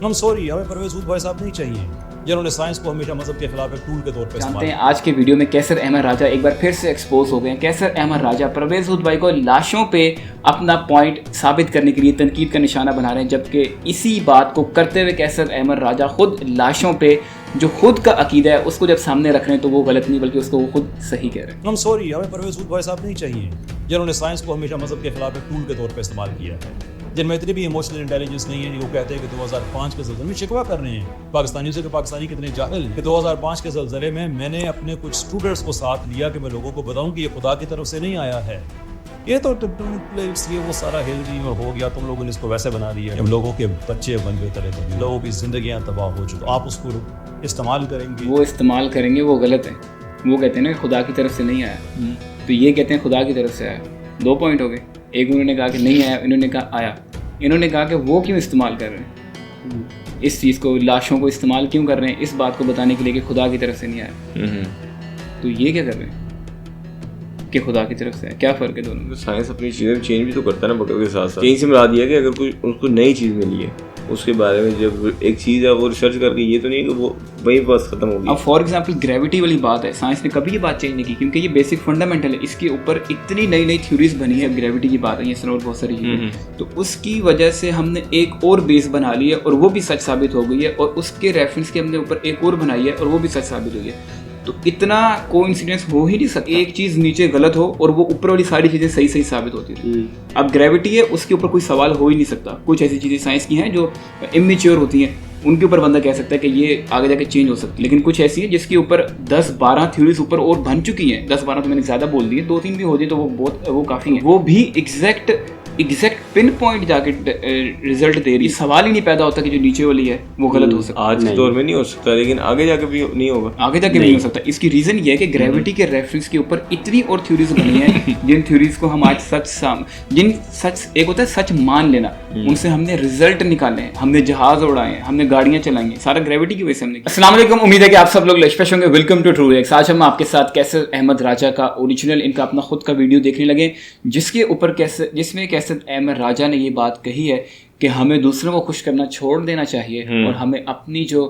हम सॉरी, हमें परवेज हुद भाई साहब नहीं चाहिए जिन्होंने साइंस को हमेशा मजहब के खिलाफ एक टूल के तौर पर जानते हैं आज के वीडियो में कैसर अहमद राजा एक बार फिर से एक्सपोज हो गए हैं। कैसर अहमद राजा परवेज हुद भाई को लाशों पे अपना पॉइंट साबित करने के लिए तनकीद का निशाना बना रहे हैं, जबकि इसी बात को करते हुए कैसर अहमद राजा खुद लाशों पे जो खुद का अकीदा है उसको जब सामने रख रहे हैं तो वो गलत नहीं बल्कि उसको वो खुद सही कह रहे हैं। हम सॉरी, हमें परवेज हुद भाई साहब नहीं चाहिए जिन्होंने साइंस को हमेशा मजहब के खिलाफ एक टूल के तौर पर इस्तेमाल किया है, जिनमें इतनी भी इमोशनल इंटेलिजेंस नहीं है। वो कहते हैं कि 2005 के ज़लज़ले में शिकवा कर रहे हैं पाकिस्तानियों से कि पाकिस्तानी कितने जाहिल हैं। कि 2005 के ज़लज़ले में मैंने अपने कुछ स्टूडेंट्स को साथ लिया कि मैं लोगों को बताऊं कि ये खुदा की तरफ से नहीं आया है, ये तो ये वो सारा हेल्दी में हो गया, तुम लोगों ने इसको वैसे बना दिया, हम लोगों के बच्चे बन गए तरह तरह, लोगों की जिंदगियां तबाह हो चुकी, आप उसको इस्तेमाल करेंगे। वो इस्तेमाल करेंगे वो गलत है। वो कहते हैं ना खुदा की तरफ से नहीं आया, तो ये कहते हैं खुदा की तरफ से आया। 2 पॉइंट हो गए। एक उन्होंने कहा कि नहीं आया, इन्होंने कहा आया। इन्होंने कहा कि वो क्यों इस्तेमाल कर रहे हैं इस चीज़ को, लाशों को इस्तेमाल क्यों कर रहे हैं इस बात को बताने के लिए कि खुदा की तरफ से नहीं आया। तो ये क्या कर रहे हैं कि खुदा की तरफ से है? क्या फ़र्क है दोनों में? साइंस अपनी चीज़ें चेंज भी तो करता है ना वक्त के साथ साथ। कहीं से मिला दिया कि अगर कोई उसको नई चीज़ मिली है उसके बारे में, जब एक चीज़ है वो रिसर्च करके, ये तो नहीं है कि वो वहीं बस खत्म हो गई। अब फॉर एग्जांपल ग्रेविटी वाली बात है, साइंस ने कभी ये बात चेंज नहीं की क्योंकि ये बेसिक फंडामेंटल है। इसके ऊपर इतनी नई नई थ्योरीज बनी है, ग्रेविटी की बात है, ये और बहुत सारी चीज़ें, तो उसकी वजह से हमने एक और बेस बना ली है और वो भी सच साबित हो गई है, और उसके रेफरेंस के हमने ऊपर एक और बनाई है और वो भी सच साबित हुई है। तो इतना कोइंसिडेंस हो ही नहीं सकता, एक चीज़ नीचे गलत हो और वो ऊपर वाली सारी चीज़ें सही सही साबित होती रही। अब ग्रेविटी है, उसके ऊपर कोई सवाल हो ही नहीं सकता। कुछ ऐसी चीज़ें साइंस की हैं जो इमेच्योर होती हैं, उनके ऊपर बंदा कह सकता है कि ये आगे जाके चेंज हो सकती है, लेकिन कुछ ऐसी है जिसके ऊपर 10-12 थ्योरीज ऊपर और बन चुकी हैं। 10-12 तो मैंने ज़्यादा बोल दिए, 2-3 भी हो जाए तो वो काफ़ी है। वो भी एग्जैक्ट पिन पॉइंट जाके रिजल्ट दे रही है। सवाल ही नहीं पैदा होता कि जो नीचे वाली है वो गलत हो सकता है। आज के दौर में नहीं हो सकता, लेकिन आगे जाके भी नहीं होगा। आगे जाके भी नहीं हो सकता। इसकी रीजन ये है कि ग्रेविटी के रेफरेंस के ऊपर इतनी और थ्योरीज बनी हैं जिन थ्योरीज को हम आज सच एक होता है सच मान लेना, उनसे हमने रिजल्ट निकाले हैं, हमने जहाज उड़ाए हैं, हमने गाड़ियां चलाई हैं, सारा ग्रेविटी की वजह से हमने। अस्सलाम वालेकुम, उम्मीद है कि आप सब लोग लशपेश होंगे। Welcome to true reacts. आज हम आपके साथ कैसर अहमद राजा का ओरिजिनल, इनका अपना खुद का वीडियो देखने लगे, जिसमें कैसर अहमद राजा ने ये बात कही है कि हमें दूसरों को खुश करना छोड़ देना चाहिए और हमें अपनी जो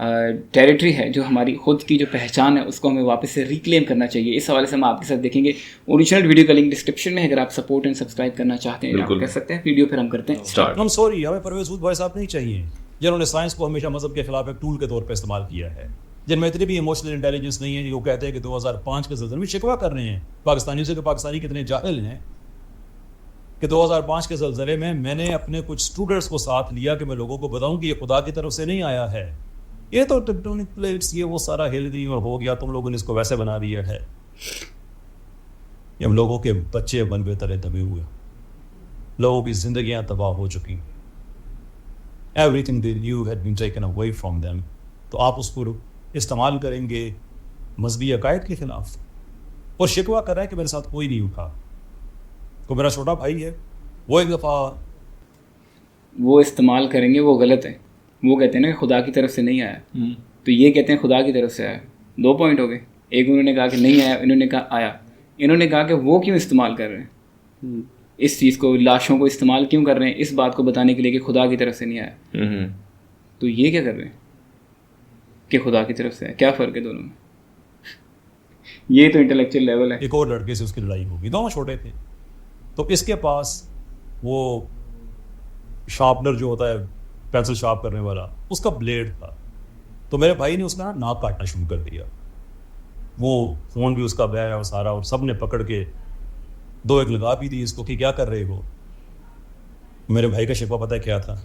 टेरिटरी है, जो हमारी खुद की जो पहचान है, उसको हमें वापस से रिक्लेम करना चाहिए। इस हवाले से हम आपके साथ देखेंगे। ओरिजिनल वीडियो का लिंक डिस्क्रिप्शन में है, अगर आप सपोर्ट एंड सब्सक्राइब करना चाहते हैं आप कर सकते हैं। वीडियो फिर हम करते हैं स्टार्ट। हम सॉरी, हमें परवेज हुद भाई साहब नहीं चाहिए जिन्होंने साइंस को हमेशा मजहब के खिलाफ एक टूल के तौर पर इस्तेमाल किया है, जिनमें इतनी भी इमोशनल इंटेलिजेंस नहीं है। वो कहते हैं कि 2005 के ज़लज़ले में शिकवा कर रहे हैं पाकिस्तानियों से कि पाकिस्तानी कितने जाहिल हैं। कि 2005 के ज़लज़ले में मैंने अपने कुछ स्टूडेंट्स को साथ लिया कि मैं लोगों को बताऊं कि ये खुदा की तरफ से नहीं आया है, ये तो टेक्टोनिक प्लेट्स, ये वो सारा हेल्दी में हो गया, तुम लोगों ने इसको वैसे बना दिया है, हम लोगों के बच्चे बन गए तरह दबे हुए, लोगों की जिंदगियां तबाह हो चुकी, everything they knew had been taken away from them. तो आप उसको इस्तेमाल करेंगे मजहबी अकायद के खिलाफ। और शिकवा कर रहा है कि मेरे साथ कोई नहीं उठा, तो मेरा छोटा भाई है, वो एक दफ़ा वो इस्तेमाल करेंगे वो गलत है। वो कहते हैं ना कि खुदा की तरफ से नहीं आया, तो ये कहते हैं खुदा की तरफ से आया। 2 पॉइंट हो गए। एक उन्होंने कहा कि नहीं आया, इन्होंने कहा आया। इन्होंने कहा कि वो क्यों इस्तेमाल कर रहे हैं इस चीज़ को, लाशों को इस्तेमाल क्यों कर रहे हैं इस बात को बताने के लिए कि खुदा की तरफ से नहीं आया। तो ये क्या कर रहे हैं कि खुदा की तरफ से आया? क्या फ़र्क है दोनों में? ये तो इंटेलेक्चुअल लेवल है। एक और लड़के से उसकी लड़ाई होगी, दोनों छोटे थे, तो इसके पास वो शार्पनर जो होता है पेंसिल शार्प करने वाला, उसका ब्लेड था। तो मेरे भाई ने उसका नाक काटना शुरू कर दिया। वो फ़ोन भी उसका बह और सारा, और सब ने पकड़ के 2 एक लगा भी दी इसको कि क्या कर रहे हो। मेरे भाई का शिकवा पता है क्या था?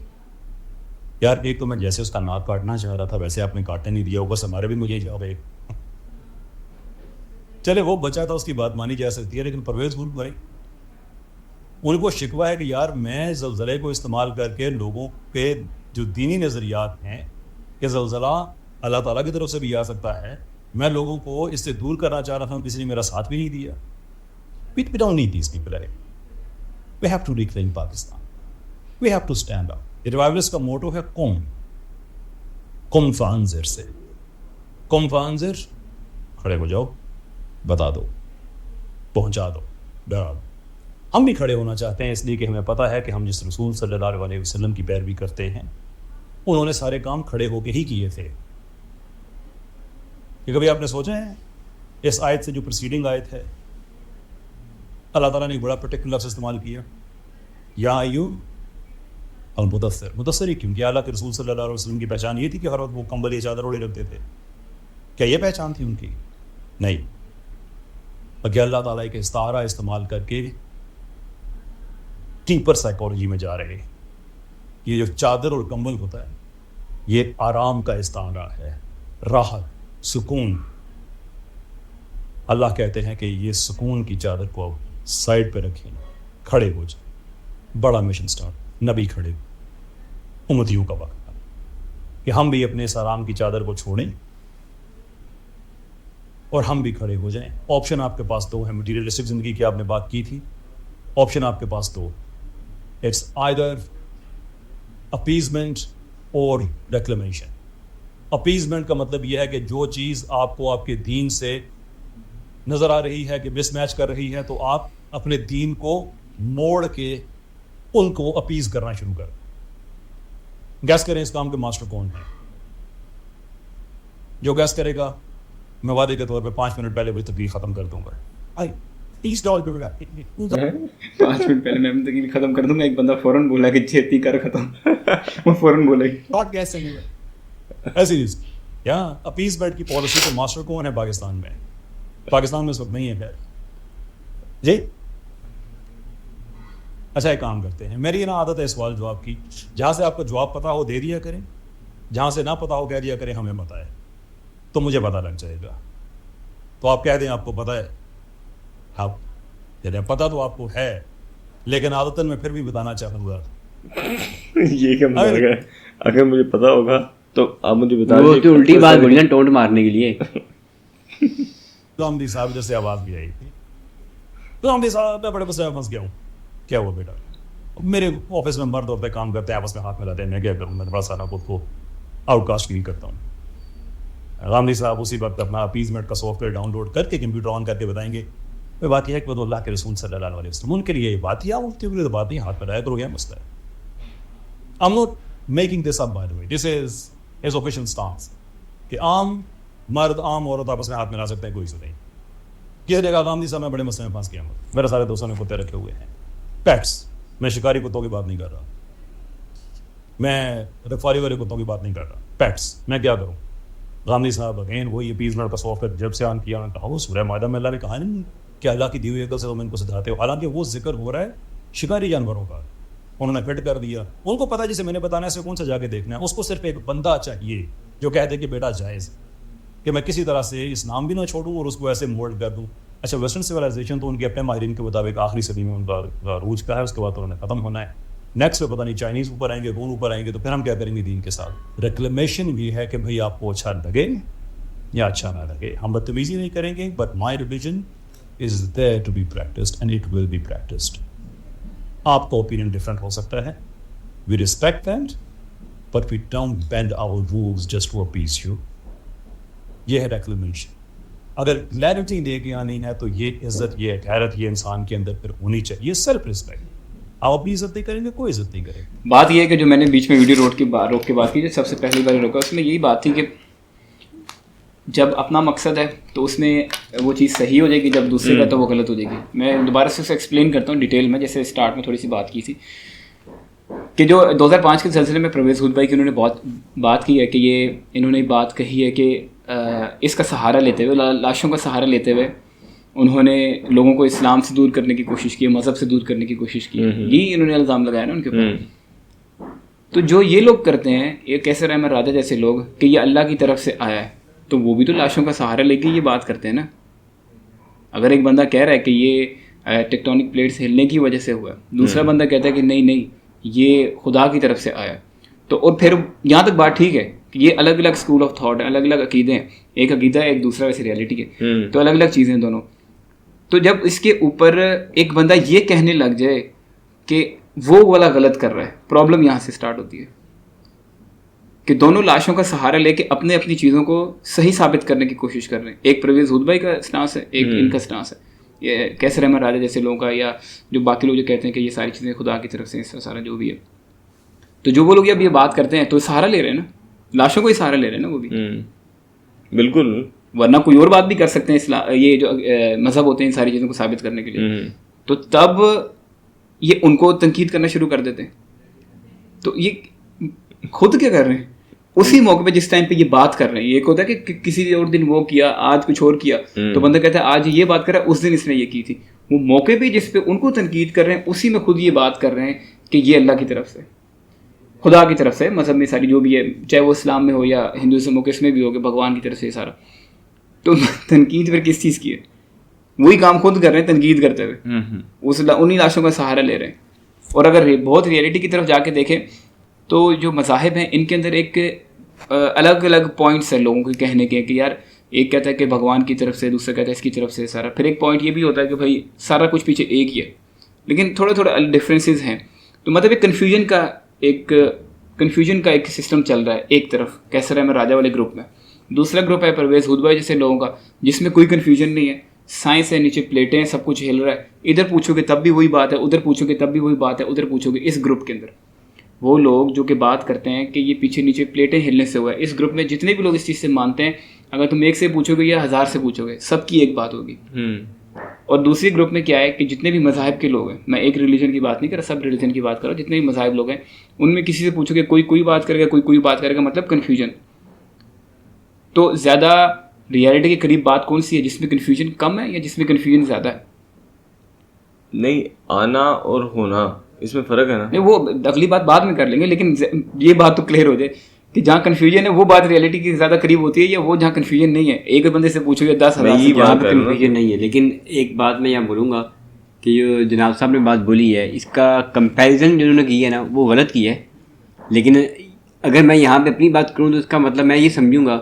यार एक तो मैं जैसे उसका नाक काटना चाह रहा था वैसे आपने काटने नहीं दिया, बस हमारे भी मुझे जाओ एक। चले वो बचा था, उसकी बात मानी जा सकती है, लेकिन परवेज हुद भाई, उनको शिकवा है कि यार मैं ज़लज़ले को इस्तेमाल करके लोगों के जो दीनी नज़रियात हैं कि ज़लज़ला अल्लाह ताला की तरफ से भी आ सकता है, मैं लोगों को इससे दूर करना चाह रहा था, किसी ने मेरा साथ भी नहीं दिया। We don't need these people, right? We have to reclaim Pakistan. We have to stand up. ये रिवाइवलिस्ट का मोटो है कुम फांजिर से, कुम फांजिर, खड़े हो जाओ, बता दो, पहुंचा दो, डरा दो। हम भी खड़े होना चाहते हैं इसलिए कि हमें पता है कि हम जिस रसूल सल्लल्लाहु अलैहि वसल्लम की पैरवी करते हैं उन्होंने सारे काम खड़े होके ही किए थे। ये कभी आपने सोचा है इस आयत से जो प्रीसीडिंग आयत है, अल्लाह ताला ने एक बड़ा पर्टिकुलर लफ्ज़ इस्तेमाल किया, या अय्यु अल मुदस्सिर। मुदस्सिर ही क्योंकि अल्लाह के रसूल सल्लल्लाहु अलैहि वसल्लम की पहचान ये थी कि हर वक्त वो कंबल या चादर ओढ़े रखते थे। क्या ये पहचान थी उनकी? नहीं। बल्कि अल्लाह ताला एक इस्तारा इस्तेमाल करके डीपर साइकोलॉजी में जा रहे हैं। ये जो चादर और कंबल होता है ये आराम का इस्तारा है, राहत, सुकून। अल्लाह कहते हैं कि ये सुकून की चादर को साइड पे रखें, खड़े हो जाए। बड़ा मिशन स्टार्ट, नबी खड़े, उम्मतियों का वक्त कि हम भी अपने इस आराम की चादर को छोड़ें और हम भी खड़े हो जाएं। ऑप्शन आपके पास दो है, मटीरियलिस्टिक ज़िंदगी की आपने बात की थी, ऑप्शन आपके पास दो, इट्स आइदर अपीजमेंट और रेक्लेमेशन। अपीजमेंट का मतलब यह है कि जो चीज़ आपको आपके दीन से नज़र आ रही है कि मिसमैच कर रही है, तो आप अपने दीन को मोड़ के उनको अपीज करना शुरू कर। गैस करें इस काम के मास्टर कौन है? जो गैस करेगा मैं वादे के तौर पे 5 मिनट पहले वही तकलीफ खत्म कर दूंगा। 5 मिनट पहले मैं तकलीफ खत्म कर दूंगा। एक बंदा फौरन बोला कि छेती कर खत्म वो फौरन बोले नॉट गैस ऐसी या अपीजमेंट की पॉलिसी के मास्टर कौन है पाकिस्तान में? पाकिस्तान में इस वक्त नहीं है खैर जी। अच्छा एक काम करते हैं, मेरी ना आदत है सवाल जवाब की, जहाँ से आपको जवाब पता हो दे दिया करें, जहाँ से ना पता हो कह दिया करें हमें पता है, तो मुझे पता लग जाएगा। तो आप कह दें आपको पता है, आप यदि पता तो आपको है, लेकिन आदतन मैं फिर भी बताना चाहूँगा ये क्या मतलब है? अगर मुझे पता होगा तो आप मुझे बता दीजिए। वो तो उल्टी बात बोली ना, टोंट मारने के लिए। गांधी साहब जैसे आवाज़ भी आई थी, गांधी साहब मैं बड़े मसले में फंस गया हूँ। क्या हुआ बेटा? मेरे ऑफिस में मर्द औरतें काम करते हैं, आपस में हाथ मिलाते हैं, मैं क्या करूँ? मैं बड़ा सारा खुद को आउटकास्ट फील करता हूँ। गांधी साहब उसी वक्त अपना अपीजमेंट का सॉफ्टवेयर डाउनलोड करके कंप्यूटर ऑन करके बताएंगे वह बात यह है कि वो अल्लाह के रसूल सल्लल्लाहु अलैहि वसल्लम, उनके लिए ये बात या उनके लिए बात नहीं, हाथ मिलाया करो, यह मसला है। I am not making this up by the way, this is his official stance कि आम मर्द आम औरत आपस में हाथ मिला सकते हैं, कोई इशू नहीं। किसी ने कहा गांधी साहब मैं बड़े मसले में फंस गया हूँ, मेरे सारे दोस्तों ने कुत्ते रखे हुए हैं, पेट्स, मैं शिकारी कुत्तों की बात नहीं कर रहा, मैं रखवाली वाले कुत्तों की बात नहीं कर रहा, पेट्स, मैं क्या करूँ? गांधी साहब अगेन वही अपीजमेंट का सॉफ्टवेयर जब से ऑन किया, उन्होंने कहा वो सूरह मायदा में अल्लाह ने कहा नहीं कि अल्लाह की दी हुई अकल से तुम इनको सिखाते हो, हालांकि वो जिक्र हो रहा है शिकारी जानवरों का। उन्होंने फिट कर दिया, उनको पता जिसे मैंने बताना है से कौन सा जाके देखना है, उसको सिर्फ एक बंदा चाहिए जो कह दे कि बेटा जायज़ कि मैं किसी तरह से इस नाम भी ना छोड़ूं और उसको ऐसे मोल्ड कर दूं। अच्छा, वेस्टर्न सिविलाइजेशन तो उनके अपने माहिरीन के मुताबिक आखिरी सदी में उनका रूज का है, उसके बाद तो उन्होंने ख़त्म होना है। नेक्स्ट पे पता नहीं चाइनीज़ ऊपर आएंगे, कौन ऊपर आएंगे, तो फिर हम क्या करेंगे दीन के साथ? रिक्लेमेशन ये है कि भाई आपको अच्छा लगे या अच्छा ना लगे, हम बदतमीजी नहीं करेंगे, but my religion is there to be practised and it will be practised. आपका ओपिनियन डिफरेंट हो सकता है, we respect that, but we don't bend our rules just to appease you. ये है रेक्लेमेशन। अगर क्लैरिटी लेके आनी है तो ये इज्जत, ये गैरत, ये इंसान के अंदर फिर होनी चाहिए, सेल्फ रिस्पेक्ट। आप अपनी इज्जत नहीं करेंगे, कोई इज्जत नहीं करेगा। बात यह है कि जो मैंने बीच में वीडियो रोक के बात की, जो सबसे पहली बार रोका, उसमें यही बात थी कि जब अपना मकसद है तो उसमें वो चीज़ सही हो जाएगी, जब दूसरे का तो वो गलत हो जाएगी। मैं दोबारा से उसे एक्सप्लेन करता हूँ डिटेल में, जैसे स्टार्ट में थोड़ी सी बात की थी कि जो 2005 के सिलसिले में परवेज़ हुद भाई की उन्होंने बहुत बात की है कि ये इन्होंने बात कही है कि इसका सहारा लेते हुए, लाशों का सहारा लेते हुए उन्होंने लोगों को इस्लाम से दूर करने की कोशिश की, मज़हब से दूर करने की कोशिश की। यही इन्होंने इल्ज़ाम लगाया ना उनके ऊपर। तो जो ये लोग करते हैं, ये कैसर अहमद राजा जैसे लोग, कि ये अल्लाह की तरफ से आया है, तो वो भी तो लाशों का सहारा लेके ये बात करते हैं ना। अगर एक बंदा कह रहा है कि ये टेक्टोनिक प्लेट्स हिलने की वजह से हुआ है, दूसरा बंदा कहता है कि नहीं नहीं ये खुदा की तरफ से आया, तो और फिर यहाँ तक बात ठीक है कि ये अलग अलग स्कूल ऑफ थॉट है, अलग अलग अकीदे हैं, एक अकीदा है, एक दूसरा वैसे रियलिटी है, तो अलग अलग चीज़ें हैं दोनों। तो जब इसके ऊपर एक बंदा ये कहने लग जाए कि वो वाला गलत कर रहा है, प्रॉब्लम यहाँ से स्टार्ट होती है कि दोनों लाशों का सहारा लेके अपने अपनी चीज़ों को सही साबित करने की कोशिश कर रहे हैं। एक परवेज़ हुद भाई का स्टांस है, एक इनका स्टांस है, ये कैसर अहमद राजा जैसे लोगों का, या जो बाकी लोग जो कहते हैं कि ये सारी चीज़ें खुदा की तरफ से, इसका सारा जो भी है। तो जो वो लोग अब ये बात करते हैं तो सहारा ले रहे हैं ना, लाशों को ही सहारा ले रहे हैं ना वो भी। बिल्कुल, वरना कोई और बात भी कर सकते हैं ये जो मजहब होते हैं इन सारी चीज़ों को साबित करने के लिए। तो तब ये उनको तनकीद करना शुरू कर देते हैं। तो ये खुद क्या कर रहे हैं उसी मौके पे जिस टाइम पे ये बात कर रहे हैं। एक होता है कि किसी और दिन वो किया, आज कुछ और किया, तो बंदा कहता है आज ये बात कर रहा है, उस दिन इसने ये की थी। वो मौके पे जिस पे उनको तनकीद कर रहे हैं उसी में खुद ये बात कर रहे हैं कि ये अल्लाह की तरफ से, खुदा की तरफ से, मजहब में सारी जो भी है, चाहे वो इस्लाम में हो या हिंदुज़म हो, किसमें भी हो, कि भगवान की तरफ से सारा। तो तनकीद फिर किस चीज़ की है? वही काम खुद कर रहे हैं तनकीद करते हुए, उन्हीं लाशों का सहारा ले रहे हैं। और अगर बहुत रियलिटी की तरफ जाके देखें तो जो मज़ाहिब हैं इनके अंदर एक अलग अलग पॉइंट्स हैं लोगों के कहने के, कि यार एक कहता है कि भगवान की तरफ से, दूसरा कहता है इसकी तरफ से सारा। फिर एक पॉइंट ये भी होता है कि भाई सारा कुछ पीछे एक ही है, लेकिन थोड़े थोड़े डिफरेंसेस हैं। तो मतलब एक कन्फ्यूजन का एक सिस्टम चल रहा है। एक तरफ कैसर अहमद राजा वाले ग्रुप में, दूसरा ग्रुप है परवेज़ हुदबा जैसे लोगों का, जिसमें कोई कन्फ्यूजन नहीं है, साइंस है, नीचे प्लेटें हैं, सब कुछ हिल रहा है, इधर पूछोगे तब भी वही बात है, उधर पूछोगे तब भी वही बात है, उधर पूछोगे। इस ग्रुप के अंदर वो लोग जो कि बात करते हैं कि ये पीछे नीचे प्लेटें हिलने से हुआ है, इस ग्रुप में जितने भी लोग इस चीज़ से मानते हैं, अगर तुम एक से पूछोगे या 1000 से पूछोगे, सबकी एक बात होगी। और दूसरी ग्रुप में क्या है कि जितने भी मज़ाहिब के लोग हैं, मैं एक रिलीजन की बात नहीं कर रहा, सब रिलीजन की बात कर रहा हूँ, जितने भी मज़ाहिब लोग हैं उनमें किसी से पूछोगे कोई बात करेगा, कोई बात करेगा, मतलब कन्फ्यूजन। तो ज़्यादा रियलिटी के करीब बात कौन सी है, जिसमें कन्फ्यूजन कम है या जिसमें कन्फ्यूजन ज़्यादा है? नहीं, आना और होना इसमें फ़र्क है ना। नहीं, वो अगली बात बाद में कर लेंगे, लेकिन ये बात तो क्लियर हो जाए कि जहाँ कन्फ्यूजन है वो बात रियलिटी के ज़्यादा करीब होती है, या वो जहाँ कन्फ्यूजन नहीं है, एक बंदे से पूछोगे 10,000 से। यहाँ पे कन्फ्यूजन नहीं है, लेकिन एक बात मैं यहाँ बोलूँगा कि जो जनाब साहब ने बात बोली है, इसका कंपैरिजन जो उन्होंने की है ना वो गलत की है। लेकिन अगर मैं यहाँ पे अपनी बात करूँ तो इसका मतलब मैं ये समझूंगा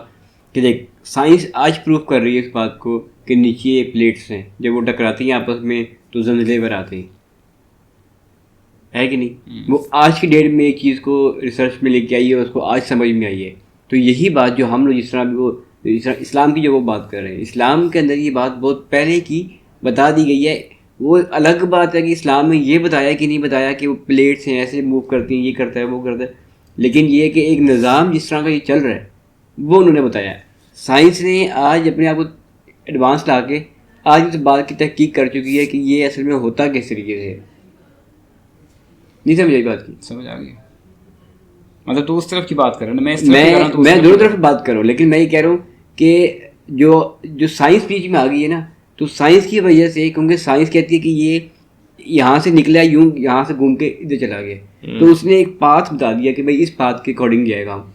कि देख, साइंस आज प्रूव कर रही है इस बात को कि नीचे प्लेट्स हैं, जब वो टकराती हैं आपस में तो ज़लज़ले पर आते हैं, है कि नहीं? वो आज की डेट में एक चीज़ को रिसर्च में लेके आई है, उसको आज समझ में आई है। तो यही बात जो हम लोग जिस तरह भी वो इस्लाम की जो वो बात कर रहे हैं, इस्लाम के अंदर ये बात बहुत पहले की बता दी गई है। वो अलग बात है कि इस्लाम में ये बताया कि नहीं बताया कि वो प्लेट्स हैं, ऐसे मूव करती हैं, ये करता है वो करता है, लेकिन ये कि एक निज़ाम जिस तरह का ये चल रहा है वो उन्होंने बताया है। साइंस ने आज अपने आप को एडवांस ला के आज इस बात की तहकीक कर चुकी है कि ये असल में होता किस तरीके से है। नहीं समझ आई बात की? समझ आ गई। मतलब तो उस तरफ की बात कर रहा हूँ, मैं इस तरफ कर रहा हूँ, तो मैं दोनों तरफ बात कर रहा हूँ, लेकिन मैं ये कह रहा हूँ कि जो साइंस बीच में आ गई है ना, तो साइंस की वजह से, क्योंकि साइंस कहती है कि ये यहाँ से निकला, यूं यहाँ से घूम के इधर चला गया, तो उसने एक पाथ बता दिया कि भाई इस पाथ के अकॉर्डिंग जाएगा हम।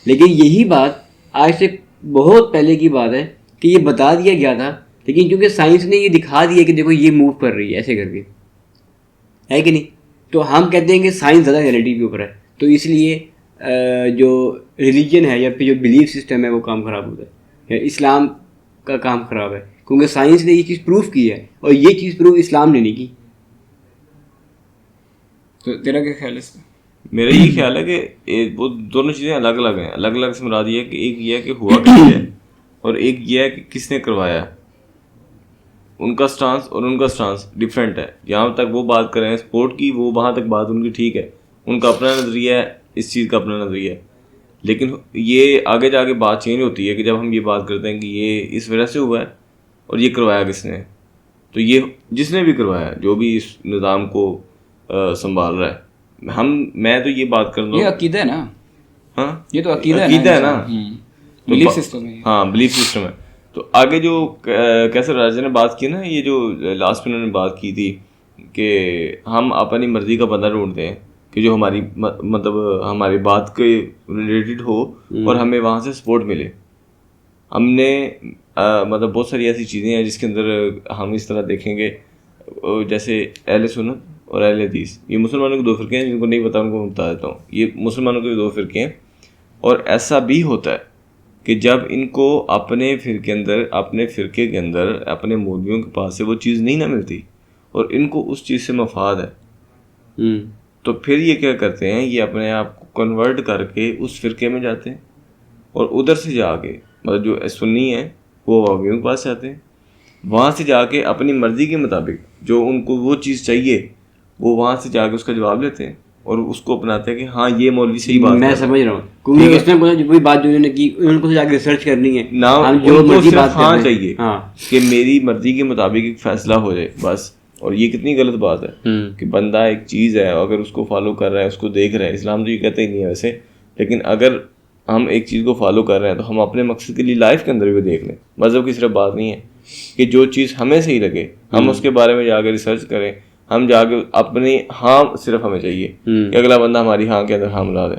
लेकिन यही बात आज से बहुत पहले की बात है कि ये बता दिया गया था, लेकिन क्योंकि साइंस ने ये दिखा दिया कि देखो ये मूव कर रही है ऐसे करके, है कि नहीं, तो हम कहते हैं कि साइंस ज़्यादा रियलिटी के ऊपर है। तो इसलिए जो रिलीजन है या फिर जो बिलीफ सिस्टम है वो काम ख़राब होता है, या इस्लाम का काम ख़राब है, क्योंकि साइंस ने ये चीज़ प्रूफ की है और ये चीज़ प्रूफ इस्लाम ने नहीं की। तो तेरा क्या ख्याल है इस पर? मेरा ये ख्याल है कि वो दोनों चीज़ें अलग अलग हैं। अलग अलग से मुराद ये है कि एक ये है कि हुआ क्या है, और एक ये है कि किसने करवाया। उनका स्टांस और उनका स्टांस डिफरेंट है। जहाँ तक वो बात कर रहे हैं स्पोर्ट की, वो वहाँ तक बात उनकी ठीक है, उनका अपना नज़रिया है, इस चीज़ का अपना नज़रिया है। लेकिन ये आगे जाके बात चेंज होती है कि जब हम ये बात करते हैं कि ये इस वजह से हुआ है और ये करवाया किसने, तो ये जिसने भी करवाया, जो भी इस निज़ाम को संभाल रहा है, मैं तो ये बात कर रहा हूँ, ये अकीदा है ना। हाँ, ये तो अकीदा है ना, बिलीफ सिस्टम है। हाँ, बिलीफ सिस्टम है। तो आगे जो कैसे राजा ने बात की ना, ये जो लास्ट में उन्होंने बात की थी कि हम अपनी मर्जी का बंदा ढूंढते हैं कि जो हमारी मतलब हमारी बात के रिलेटेड हो और हमें वहाँ से सपोर्ट मिले। हमने मतलब बहुत सारी ऐसी चीज़ें हैं जिसके अंदर हम इस तरह देखेंगे, जैसे अहले सुन्नत और अहले हदीस, ये मुसलमानों के दो फ़िरके हैं। जिनको नहीं पता उनको मैं बता देता हूँ, ये मुसलमानों के दो फ़िरके हैं। और ऐसा भी होता है कि जब इनको अपने फ़िरके के अंदर अपने मौलवियों के पास से वो चीज़ नहीं ना मिलती और इनको उस चीज़ से मफाद है, तो फिर ये क्या करते हैं, ये अपने आप को कन्वर्ट करके उस फ़िरके में जाते हैं और उधर से जाके मतलब जो सुन्नी है वो वहाबियों के पास जाते हैं, वहाँ से जाके अपनी मर्ज़ी के मुताबिक जो उनको वो चीज़ चाहिए वो वहाँ से जाके उसका जवाब लेते हैं और उसको अपनाते हैं कि हाँ ये मौलवी सही बात मैं है। समझ रहा हूँ, क्योंकि उसने बोला वही बात जो उन्होंने की, उनको जाके रिसर्च करनी है ना हम जो उनको मर्जी सिर्फ बात हाँ कर रहे हैं। चाहिए हाँ कि मेरी मर्जी के मुताबिक एक फैसला हो जाए बस। और ये कितनी गलत बात है कि बंदा एक चीज़ है अगर उसको फॉलो कर रहा है, उसको देख रहा है। इस्लाम तो ये कहते ही नहीं है वैसे, लेकिन अगर हम एक चीज़ को फॉलो कर रहे हैं तो हम अपने मकसद के लिए लाइफ के अंदर भी देख लें। मज़हब की सिर्फ बात नहीं है कि जो चीज़ हमें सही लगे हम उसके बारे में जाकर रिसर्च करें, हम जाके अपनी हाँ सिर्फ हमें चाहिए कि अगला बंदा हमारी हाँ के अंदर हाँ मिला दे।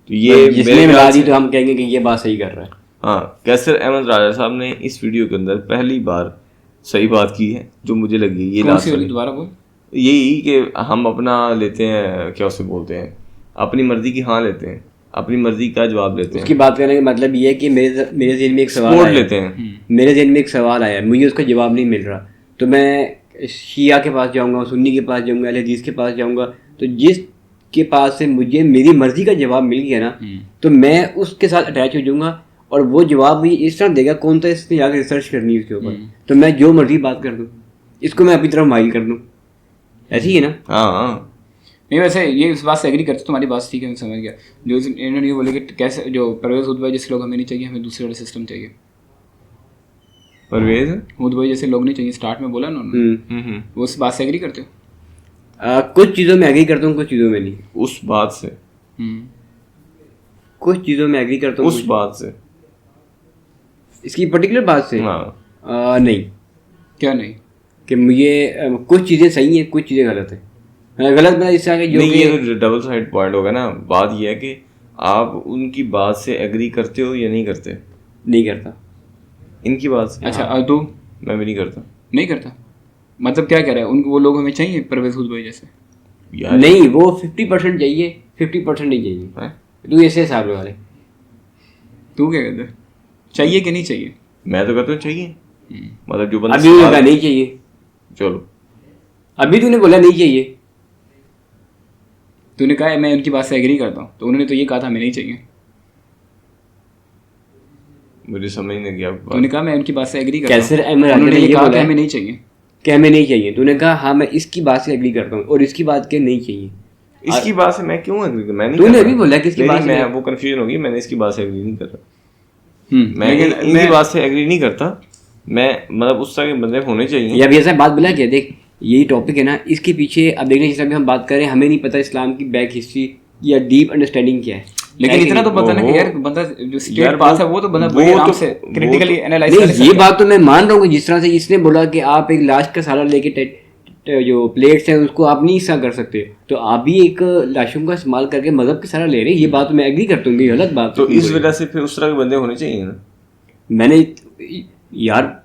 तो ये जिसने मेरे मिला ख्याल दी से तो हम कहेंगे कि ये बात सही कर रहा है। हाँ, कैसर अहमद राजा साहब ने इस वीडियो के अंदर पहली बार सही बात की है जो मुझे लगी। ये कौन लास्ट सी वाली वाली दोबारा बोल। यही कि हम अपना लेते हैं, क्या उसे बोलते हैं, अपनी मर्जी की हाँ लेते हैं, अपनी मर्जी का जवाब लेते हैं, उसकी बात करने का मतलब ये है कि मेरे ज़हन में एक सवाल सपोर्ट आया, लेते हैं। मेरे ज़हन में एक सवाल आया, मुझे उसका जवाब नहीं मिल रहा, तो मैं शिया के पास जाऊंगा, सुन्नी के पास जाऊंगा, अहले हदीस के पास जाऊंगा, तो जिस के पास से मुझे मेरी मर्जी का जवाब मिल गया ना तो मैं उसके साथ अटैच हो जाऊंगा और वो जवाब भी इस तरह देगा कौन सा इसने जाकर रिसर्च करनी है उसके ऊपर, तो मैं जो मर्जी बात कर दूँ, इसको मैं अपनी तरफ माइल कर दूँ, ऐसी है ना। हाँ नहीं वैसे ये इस बात से एग्री करते, तुम्हारी बात ठीक है, मैं समझ गया। जो इन्होंने ये बोले कि कैसे जो परवेज हुद भाई जैसे लोग हमें नहीं चाहिए, हमें दूसरे वाला सिस्टम चाहिए। परवेज हुद भाई जैसे लोग नहीं चाहिए, स्टार्ट में बोला ना उन्होंने, वो उस बात से एग्री करते हो? कुछ चीज़ों में एग्री करता हूँ, कुछ चीज़ों में नहीं। उस बात से कुछ चीज़ों में एग्री करता हूँ, उस बात से इसकी पर्टिकुलर बात से हाँ नहीं। क्या नहीं? कि मुझे कुछ चीज़ें सही हैं, कुछ चीज़ें गलत हैं। गलत मतलब इस तरह के जो नहीं, कि ये तो डबल साइड पॉइंट होगा ना। बात ये है कि आप उनकी बात से एग्री करते हो या नहीं करते। नहीं करता इनकी बात से अच्छा और तू? मैं भी नहीं करता। नहीं करता मतलब क्या कह रहा है? उनको वो लोग हमें चाहिए परवेज हुद भाई जैसे? यार नहीं, वो 50% चाहिए, 50% नहीं चाहिए। हैं? तू ऐसे हिसाब लगा ले। तू क्या कहता है, चाहिए कि नहीं चाहिए? मैं तो कहता हूँ चाहिए। मतलब जो बंदा अभी तूने सवाल- कहा नहीं चाहिए, चलो अभी तूने बोला नहीं चाहिए। तूने कहा है मैं उनकी बात से एग्री करता हूँ, तो उन्होंने तो ये कहा था हमें नहीं चाहिए। मुझे समझ नहीं गया आपकी तूने बात। कहा मैं उनकी बात से एग्री करता हूँ, कैसर अहमद राजा उन्होंने ने ये ये कहा कि बोला हमें है नहीं चाहिए। कि हमें नहीं चाहिए, तूने कहा हाँ मैं इसकी बात से एग्री करता हूँ और इसकी बात के नहीं चाहिए। इसकी बात से मैं क्यों एग्री? मैं नहीं तूने कर रहा। अभी बोला कि इसकी नहीं, बात से मैं मैं- वो कंफ्यूजन होगी। मैंने इसकी बात से एग्री नहीं कर रहा। मैं लेकिन इनकी बात से एग्री नहीं करता। मैं मतलब उस तरह के बंदे होने चाहिए। या अभी ऐसा बात बोला क्या, देख यही टॉपिक है ना, इसके पीछे अब देखने जैसे अभी हम बात करें, हमें नहीं पता इस्लाम की बैक हिस्ट्री या डीप अंडरस्टैंडिंग क्या है, लेकिन इतना तो पता ना कि वो- यार बंदा जो यार स्टेट पास है वो तो बंदा बड़े वो आराम तो- से वो क्रिटिकली तो- एनालाइज नहीं कर ये सकता है। बात तो मैं मान रहा हूँ कि जिस तरह से इसने बोला कि आप एक लाश का सारा लेके जो प्लेट्स हैं उसको आप नहीं इस्तेमाल कर सकते, तो आप भी एक लाशों का इस्तेमाल करके मजहब के सारा ले रहे हैं, ये बात तो मैं एग्री करता हूँ, ये गलत बात तो है। इस वजह से फिर उस तरह के बंदे होने चाहिए ना। मैंने यार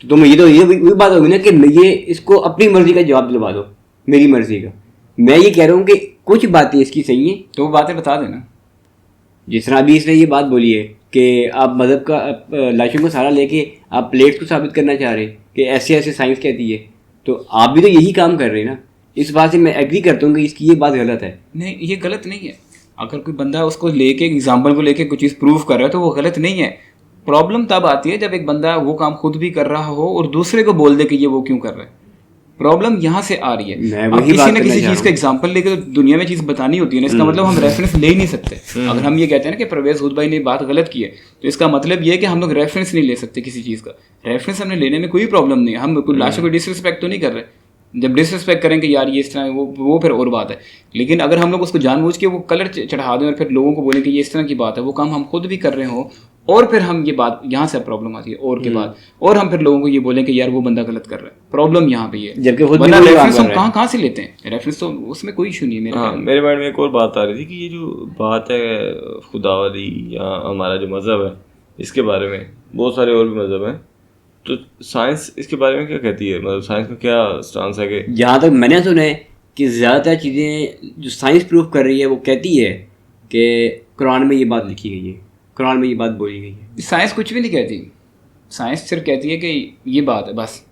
तो मैं ये वही बात होगी ना कि ये इसको अपनी मर्जी का जवाब दिलवा दो, मेरी मर्जी का। मैं ये कह रहा हूँ कि कुछ बातें इसकी सही हैं, तो वो बातें बता देना। जिस तरह अभी इसने ये बात बोली है कि आप मजहब का लाशों को सहारा लेके आप प्लेट्स को साबित करना चाह रहे हैं कि ऐसे ऐसे साइंस कहती है, तो आप भी तो यही काम कर रहे हैं ना। इस बात से मैं एग्री करता हूँ कि इसकी ये बात गलत है। नहीं ये गलत नहीं है, अगर कोई बंदा उसको लेके एग्जाम्पल को लेके कुछ चीज़ प्रूव कर रहा है तो वो गलत नहीं है। प्रॉब्लम तब आती है जब एक बंदा वो काम खुद भी कर रहा हो और दूसरे को बोल दे कि ये वो क्यों कर रहा है। प्रॉब्लम यहाँ से आ रही है। मैं अब वही किसी बात न करना किसी चाह चीज़ का एग्जाम्पल लेके तो दुनिया में चीज़ बतानी होती है ना। इसका मतलब हम रेफरेंस ले ही नहीं सकते। अगर हम ये कहते हैं ना कि परवेज हुद भाई ने बात गलत की है, तो इसका मतलब ये है कि हम लोग रेफरेंस नहीं ले सकते किसी चीज़ का। रेफरेंस हमने लेने में कोई प्रॉब्लम नहीं है, हम कोई लाशों को डिसरिस्पेक्ट तो नहीं कर रहे। जब डिसरिस्पेक्ट करेंगे यार ये इस तरह वो फिर और बात है। लेकिन अगर हम लोग उसको जानबूझ के वो कलर चढ़ा दें और फिर लोगों को बोलें कि ये इस तरह की बात है, वो काम हम खुद भी कर रहे हो, और फिर हम ये बात यहाँ से प्रॉब्लम आती है और के बाद, और हम फिर लोगों को ये बोलें कि यार वो बंदा गलत कर रहा है। प्रॉब्लम यहाँ पे ये है। जबकि खुद भी वरना वही काम रेफरेंस कर हम रहा है। कहाँ से लेते हैं? रेफरेंस तो उसमें कोई इशू नहीं है मेरे हाँ, ख्याल में। मेरे माइंड में एक और बात आ रही थी कि ये जो बात है खुदा वाली या हमारा जो मज़हब है इसके बारे में, बहुत सारे और भी मज़हब हैं, तो साइंस इसके बारे में क्या कहती है? मतलब साइंस का क्या स्टांस है? कि जहाँ तक मैंने सुना है कि ज़्यादातर चीज़ें जो साइंस प्रूफ कर रही है वो कहती है कि कुरान में ये बात लिखी गई है, कुरान में ये बात बोली गई है। साइंस कुछ भी नहीं कहती। साइंस सिर्फ कहती है कि ये बात है, बस।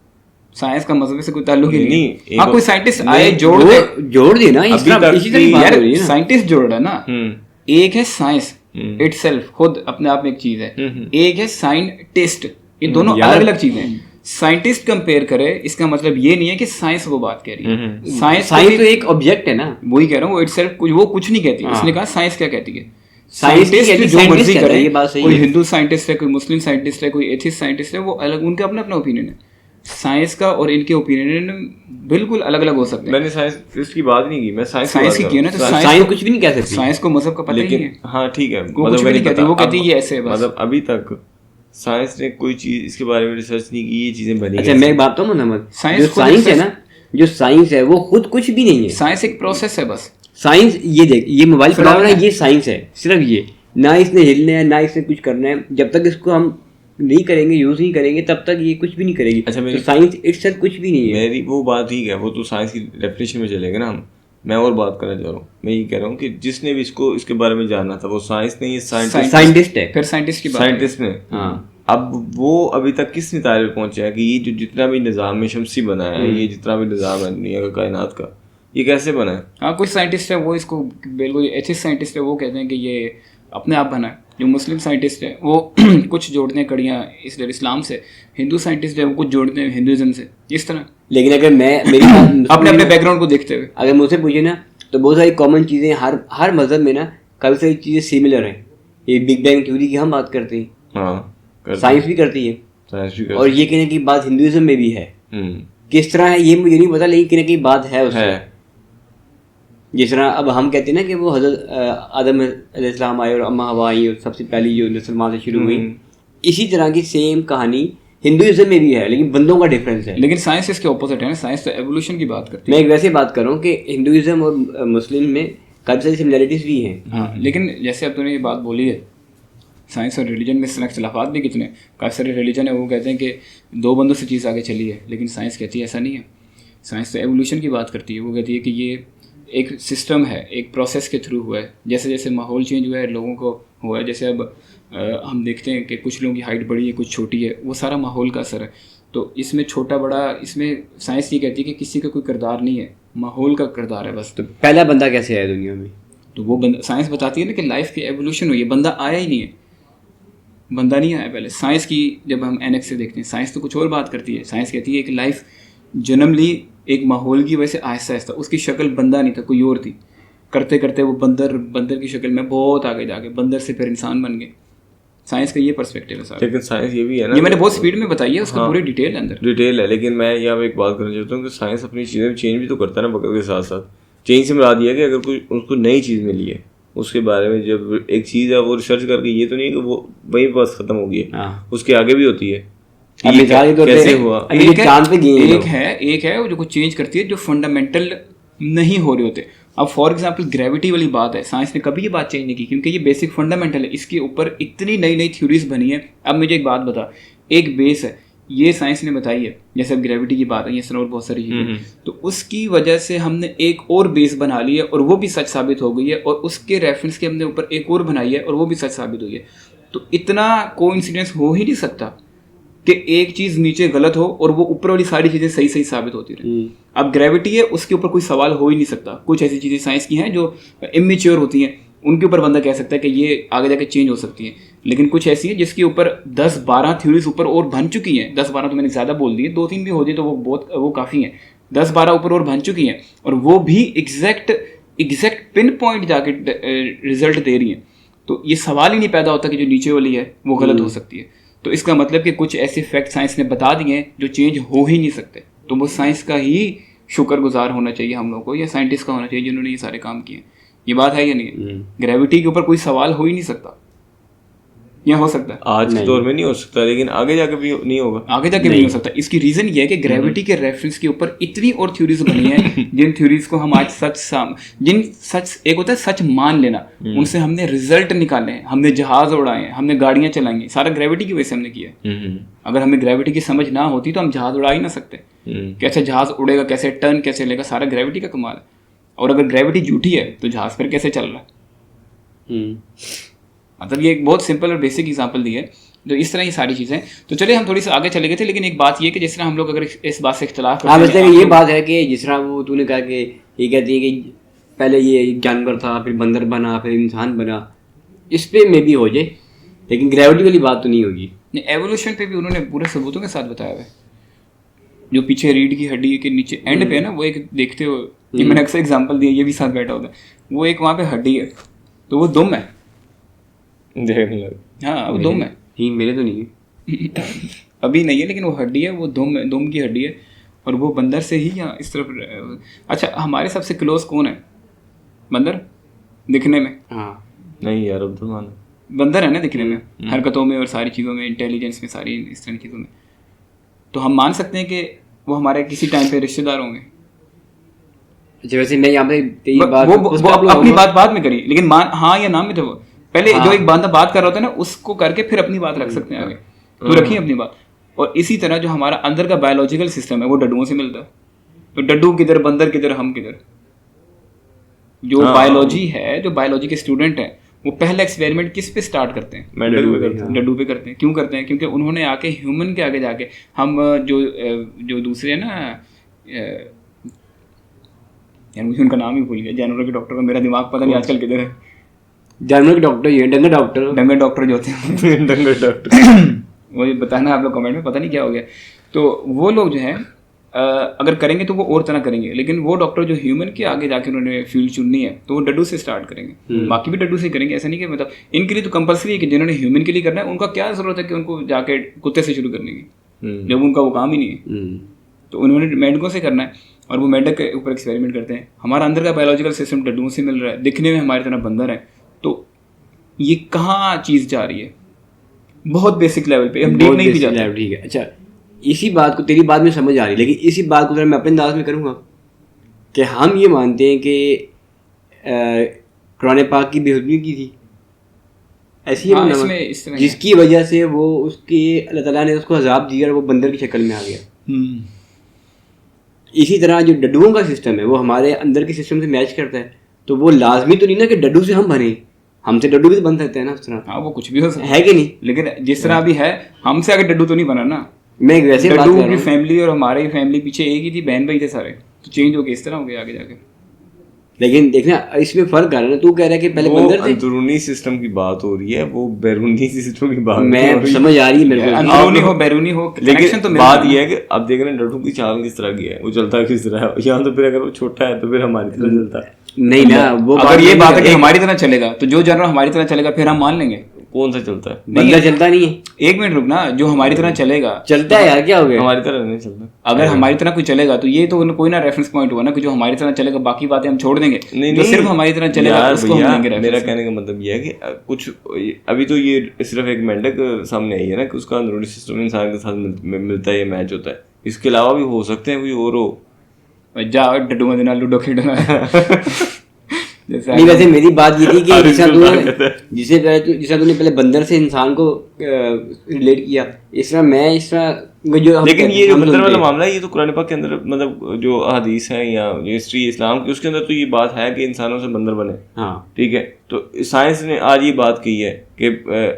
साइंस का मजहब से कोई ताल्लुक ही नहीं है। नहीं, हाँ, एक- कोई साइंटिस्ट नहीं, आए जोड़ दे, जोड़ देना इस अभी तरह तक इसी तरह की की- बात यार हो रही है ना। साइंटिस्ट जोड़ रहा है ना। हम्म एक है साइंस इटसेल्फ, खुद अपने आप में एक चीज है, एक है साइंटिस्ट। ये दोनों यार- अलग अलग चीजें हैं। साइंटिस्ट कंपेयर करे इसका मतलब ये नहीं है कि साइंस वो बात कह रही है। साइंस तो एक ऑब्जेक्ट है ना, वही कह रहा हूँ, वो इटसेल्फ वो कुछ नहीं कहती। उसने कहा साइंस क्या कहती है, साइंटिस्ट साइंटिस्ट जो scientist मर्जी कहता है, करे, ये बात सही कोई है। हिंदू साइंटिस्ट है, कोई मुस्लिम साइंटिस्ट है, कोई एथिस्ट साइंटिस्ट है, वो अलग, उनका अपना अपना ओपिनियन है। साइंस का और इनके ओपिनियन बिल्कुल अलग अलग हो सकते हैं। मैंने साइंस की बात नहीं की, मैं साइंस की की है ना, तो साइंस कुछ भी नहीं कह सकती। साइंस को मजहब का पता ही नहीं लेकिन है। हाँ ठीक है, वो कुछ भी नहीं कहती, वो कहती है ये ऐसे है बस। मतलब अभी तक साइंस ने कोई चीज इसके बारे में रिसर्च नहीं की, ये चीजें बनी। अच्छा मैं एक बात बताऊँ मोहम्मद, साइंस जो खुद साइंस है research- ना, जो साइंस है वो खुद कुछ भी नहीं है। साइंस एक प्रोसेस है बस। साइंस ये देख, ये मोबाइल फिलहाल फोन है, है। ये साइंस है, सिर्फ ये, ना इसने हिलना है ना इसने कुछ करना है। जब तक इसको हम नहीं करेंगे, यूज नहीं करेंगे, तब तक ये कुछ भी नहीं करेगी। अच्छा, तो साइंस इटसेल्फ कुछ भी नहीं है। मेरी वो बात ठीक है, वो तो साइंस की डेफिनेशन में चलेगा ना हम। मैं और बात करना चाह रहा हूँ, मैं ये कह रहा हूँ कि जिसने भी इसको इसके बारे में जानना था वो साइंस ने, ये साइंटिस्ट है। फिर साइंटिस्ट की बात साइंटिस्ट ने। हाँ। अब वो अभी तक किस नितारे पे पहुंचे हैं कि ये जो जितना भी निज़ाम शमसी बना है, ये जितना भी निज़ाम है दुनिया का, कायनात का, ये कैसे बना है? हाँ, कुछ साइंटिस्ट है वो इसको बिल्कुल, एथिस्ट साइंटिस्ट है वो कहते हैं कि ये अपने आप बना है। जो मुस्लिम साइंटिस्ट है वो कुछ जोड़ते हैं कड़ियाँ इस्लाम से, हिंदू साइंटिस्ट है वो कुछ जोड़ते हैं हिंदुइज्म से, इस तरह। लेकिन अगर मैं मेरी बात अपने अपने बैकग्राउंड को देखते हुए अगर मुझसे पूछे ना, तो बहुत सारी कॉमन चीज़ें हर मजहब में ना, काफ़ी सारी चीज़ें सिमिलर हैं। ये बिग बैंग थ्योरी की हम बात करते हैं, हाँ, साइंस भी करती है, साइंस भी और ये कहने की बात हिंदुइज्म में भी है। हम्म, किस तरह है ये मुझे नहीं पता, लेकिन कहने की बात है उसमें। है। जिस तरह अब हम कहते हैं ना कि वो हजरत आदम अलैहिस्सलाम आए और अम्मा हवा आई, और सबसे पहली जो नस्ल वहाँ से शुरू हुई, इसी तरह की सेम कहानी हिंदुइज्म में भी है, लेकिन बंदों का डिफरेंस है। लेकिन साइंस इसके ऑपोजिट है ना। साइंस तो एवोल्यूशन की बात करती है। मैं एक वैसे बात कर रहा हूँ कि हिंदुइज्म और मुस्लिम में काफ़ी सारी सिमिलैरिटीज भी हैं। हाँ, लेकिन जैसे अब तूने ये बात बोली है, साइंस और रिलीजन में इख्तलाफात भी कितने। काफ़ी सारे रिलीजन है वो कहते हैं कि दो बंदों से चीज़ आगे चली है, लेकिन साइंस कहती है ऐसा नहीं है। साइंस तो एवोल्यूशन की बात करती है, वो कहती है कि ये एक सिस्टम है, एक प्रोसेस के थ्रू हुआ है। जैसे जैसे माहौल चेंज हुआ है, लोगों को हुआ है, जैसे अब हम देखते हैं कि कुछ लोगों की हाइट बड़ी है, कुछ छोटी है, वो सारा माहौल का असर है। तो इसमें छोटा बड़ा, इसमें साइंस ये कहती है कि किसी का कोई किरदार नहीं है, माहौल का किरदार है बस। तो पहला बंदा कैसे आया दुनिया में? तो वो बंदा, साइंस बताती है ना कि लाइफ की एवोल्यूशन हुई है, बंदा आया ही नहीं है, बंदा नहीं आया पहले। साइंस की जब हम एनेक्स से देखते हैं, साइंस तो कुछ और बात करती है। साइंस कहती है कि लाइफ जन्म ली एक माहौल की वजह से आहिस्ता आहिस्ता, उसकी शक्ल बंदा नहीं था, कोई और थी। करते करते वो बंदर की शक्ल में बहुत आगे जाके बंदर से फिर इंसान बन गए। साइंस का ये पर्सपेक्टिव है सारा। लेकिन साइंस ये भी है ना, ये मैंने बहुत स्पीड में बताई है, उसका पूरी डिटेल है अंदर। डिटेल है, लेकिन मैं यहाँ पे एक बात करना चाहता हूँ कि साइंस अपनी चीज़ें चेंज भी तो करता है ना वक्त के साथ साथ। चेंज से मुराद ये है कि अगर कोई उसको नई चीज़ मिली है, उसके बारे में जब एक चीज़ है वो रिसर्च करके, ये तो नहीं कि वो वहीं बस खत्म हो गई है, हाँ। उसके आगे भी होती है। अब मिसाल के तौर पे कैसे हुआ? अभी ये चांद पे गए हैं लोग। एक है वो जो कुछ चेंज करती है, जो फंडामेंटल नहीं हो रहे होते। अब फॉर एग्जांपल ग्रेविटी वाली बात है, साइंस ने कभी ये बात चेंज नहीं की, क्योंकि ये बेसिक फंडामेंटल है। इसके ऊपर इतनी नई नई थ्योरीज बनी है। अब मुझे एक बात बता, एक बेस है, ये साइंस ने बताई है। जैसे अब ग्रेविटी की बात है, ये और बहुत सारी चीज़ें, तो उसकी वजह से हमने एक और बेस बना ली है, और वो भी सच साबित हो गई है। और उसके रेफरेंस के हमने ऊपर एक और बनाई है, और वो भी सच साबित हुई है। तो इतना कोइंसिडेंस हो ही नहीं सकता कि एक चीज़ नीचे गलत हो और वो ऊपर वाली सारी चीज़ें सही सही साबित होती रही। अब ग्रेविटी है, उसके ऊपर कोई सवाल हो ही नहीं सकता। कुछ ऐसी चीज़ें साइंस की हैं जो इमेच्योर होती हैं, उनके ऊपर बंदा कह सकता है कि ये आगे जाके चेंज हो सकती हैं। लेकिन कुछ ऐसी है जिसके ऊपर 10-12 थ्योरीज ऊपर और बन चुकी हैं। 10-12 तो मैंने ज़्यादा बोल दिए, 2-3 भी हो जाए तो वो काफ़ी हैं। 10-12 ऊपर और बन चुकी हैं, और वो भी एग्जैक्ट पिन पॉइंट जाके रिजल्ट दे रही हैं। तो ये सवाल ही नहीं पैदा होता कि जो नीचे वाली है वो गलत हो सकती है। तो इसका मतलब कि कुछ ऐसे फैक्ट साइंस ने बता दिए हैं जो चेंज हो ही नहीं सकते। तो वो साइंस का ही शुक्रगुजार होना चाहिए हम लोगों को, या साइंटिस्ट का होना चाहिए जिन्होंने ये सारे काम किए। ये बात है या नहीं है? ग्रेविटी के ऊपर कोई सवाल हो ही नहीं सकता, या हो सकता है? आज के दौर में नहीं हो सकता, लेकिन आगे जाके भी नहीं होगा। आगे जाके भी नहीं हो सकता। इसकी रीजन ये है कि ग्रेविटी के रेफरेंस के ऊपर इतनी और थ्योरीज बनी है, जिन थ्योरीज को हम आज सच एक होता है सच मान लेना, उनसे हमने रिजल्ट निकाले हैं, हमने जहाज उड़ाए हैं, हमने गाड़ियां चलाई, सारा ग्रेविटी की वजह से हमने किया है। अगर हमें ग्रेविटी की समझ ना होती तो हम जहाज उड़ा ही ना सकते। कैसे जहाज उड़ेगा, कैसे टर्न कैसे लेगा, सारा ग्रेविटी का कमाल है। और अगर ग्रेविटी झूठी है तो जहाज फिर कैसे चल रहा है? मतलब ये एक बहुत सिंपल और बेसिक एग्जांपल दी है। तो इस तरह ये सारी चीज़ें। तो चलिए हम थोड़ी सी आगे चले गए थे, लेकिन एक बात ये कि जिस तरह हम लोग अगर इस बात से इख्तलाफ करते हैं, मतलब ये बात है कि जिस तरह वो तूने कहा कि ये कहती है कि पहले ये जानवर था, फिर बंदर बना, फिर इंसान बना, इस पे में भी हो जाए, लेकिन ग्रेविटी वाली बात तो नहीं होगी। एवोल्यूशन पे भी उन्होंने पूरे सबूतों के साथ बताया हुआ है। जो पीछे रीढ़ की हड्डी के नीचे एंड पे है ना, वो एक देखते हो, ये मैंने अक्सर एग्जांपल दिया, ये भी साथ बैठा होता है, वो एक वहाँ पे हड्डी है, तो वो दुम है। हाँ वो दुम है, नहीं मेरे तो नहीं है। अभी नहीं है लेकिन वो हड्डी है, वो दुम है, दुम की हड्डी है, और वो बंदर से ही यहाँ इस तरफ। अच्छा हमारे सबसे क्लोज कौन है? बंदर दिखने में? हाँ नहीं यार अब्दुलमान बंदर है ना दिखने में, हरकतों में और सारी चीज़ों में, इंटेलिजेंस में, सारी इस तरह की चीज़ों में। तो हम मान सकते हैं कि वो हमारे किसी टाइम पे रिश्तेदार होंगे। अच्छा वैसे मैं यहाँ पे तेरी बात वो अपनी बात बाद में करी, लेकिन मान हाँ या ना में तो पहले जो एक बंदा बात कर रहा होता है ना, उसको करके फिर अपनी बात रख सकते हैं आगे, तो रखिए अपनी बात। और इसी तरह जो हमारा अंदर का बायोलॉजिकल सिस्टम है वो डड्डुओं से मिलता है। तो डड्डू किधर, बंदर किधर, हम किधर। जो बायोलॉजी है, जो बायोलॉजी के स्टूडेंट हैं, वो पहला एक्सपेरिमेंट किस पे स्टार्ट करते हैं? डड्डू पे करते हैं। क्यों करते हैं? क्योंकि उन्होंने आके ह्यूमन के आगे जाके, हम जो दूसरे है ना, यार मुझे उनका नाम ही भूल गया, जानवरों के डॉक्टर का मेरा दिमाग पता नहीं आजकल किधर है। जानवर के डॉक्टर, ये डंगर डॉक्टर जो होते हैं डंगर डॉक्टर वो बताना आप लोग कमेंट में, पता नहीं क्या हो गया। तो वो लोग जो है अगर करेंगे तो वो और तरह करेंगे, लेकिन वो डॉक्टर जो ह्यूमन के आगे जाके उन्होंने फील्ड चुननी है तो वो डड्डू से स्टार्ट करेंगे। बाकी भी डड्डू से करेंगे, ऐसा नहीं कि मतलब इनके लिए तो कंपलसरी है कि जिन्होंने ह्यूमन के लिए करना है उनका क्या जरूरत है कि उनको जाके कुत्ते से शुरू करने की, जब उनका वो काम ही नहीं है। तो उन्होंने मेंढकों से करना है, और वो मेंढक के ऊपर एक्सपेरिमेंट करते हैं। हमारा अंदर का बायोलॉजिकल सिस्टम डड्डुओं से मिल रहा है, दिखने में हमारी तरह बंदर है। तो ये कहाँ चीज़ जा रही है? बहुत बेसिक लेवल पे, हम डीप नहीं भी जाते। ठीक है। अच्छा इसी बात को, तेरी बात में समझ आ रही, लेकिन इसी बात को मैं अपने अंदाज में करूँगा कि हम ये मानते हैं कि कुरान पाक की बेहुदगी की थी, ऐसी है इसमें जिसकी वजह से वो उसके अल्लाह ताला ने उसको अजाब दिया और वो बंदर की शक्ल में आ गया। इसी तरह जो डड्डुओं का सिस्टम है वो हमारे अंदर के सिस्टम से मैच करता है। तो वो लाजमी तो नहीं ना कि डड्डू से हम बने, हमसे डड्डू भी तो बन सकते हैं ना उस तरह। हाँ वो कुछ भी हो सकता है कि नहीं, लेकिन जिस तरह अभी है हमसे आगे डड्डू तो नहीं बना ना। मैं वैसे बात कर रहा हूं। डड्डू की फैमिली और हमारी फैमिली पीछे एक ही थी, बहन भाई थे सारे, तो चेंज हो गए इस तरह हो गए आगे जाके। लेकिन देखना इसमें फर्क आ रहा है ना, तू कह रहा है कि पहले बंदर थे। अंदरूनी सिस्टम की बात हो रही है, वो बैरूनी सिस्टम की बात मैं समझ आ रही है मेरे को, अंदरूनी हो बैरूनी हो, लेकिन तो बात ये है कि अब देख रहे हैं डड्डू की चाल किस तरह की है, वो चलता किस तरह है। यहाँ तो फिर अगर वो छोटा है तो फिर हमारी तरह चलता है। नहीं ना, वो अगर ये बात है कि हमारी तरह चलेगा तो जो जानवर हमारी तरह चलेगा फिर हम मान लेंगे। कौन सा चलता है? बंदर चलता नहीं है। एक मिनट रुकना, जो हमारी तरह चलेगा चलता है यार, क्या हो गया? हमारी तरह नहीं चलता। अगर हमारी तरह कोई चलेगा तो ये तो कोई ना रेफरेंस पॉइंट हुआ ना कि जो हमारी तरह चलेगा, बाकी बातें हम छोड़ देंगे। नहीं, जो सिर्फ हमारी तरह चलेगा उसको हम लेंगे। मेरा कहने का मतलब ये है कि कुछ अभी तो ये सिर्फ एक मेंढक सामने आई है ना कि उसका अंदरूनी सिस्टम इंसान के साथ मिलता है, मैच होता है। इसके अलावा भी हो सकते हैं कोई और हो। जा डड्डू मदीना लूडो खेलना नहीं वैसे मेरी बात ये थी कि जिसे तूने पहले बंदर से इंसान को रिलेट किया, इस तरह मैं इस तरह जो, लेकिन ये जो बंदर वाला मामला है ये तो कुरान पाक के अंदर, मतलब जो हदीस है या हिस्ट्री इस्लाम की, उसके अंदर तो ये बात है कि इंसानों से बंदर बने। हाँ ठीक है, तो साइंस ने आज ये बात की है कि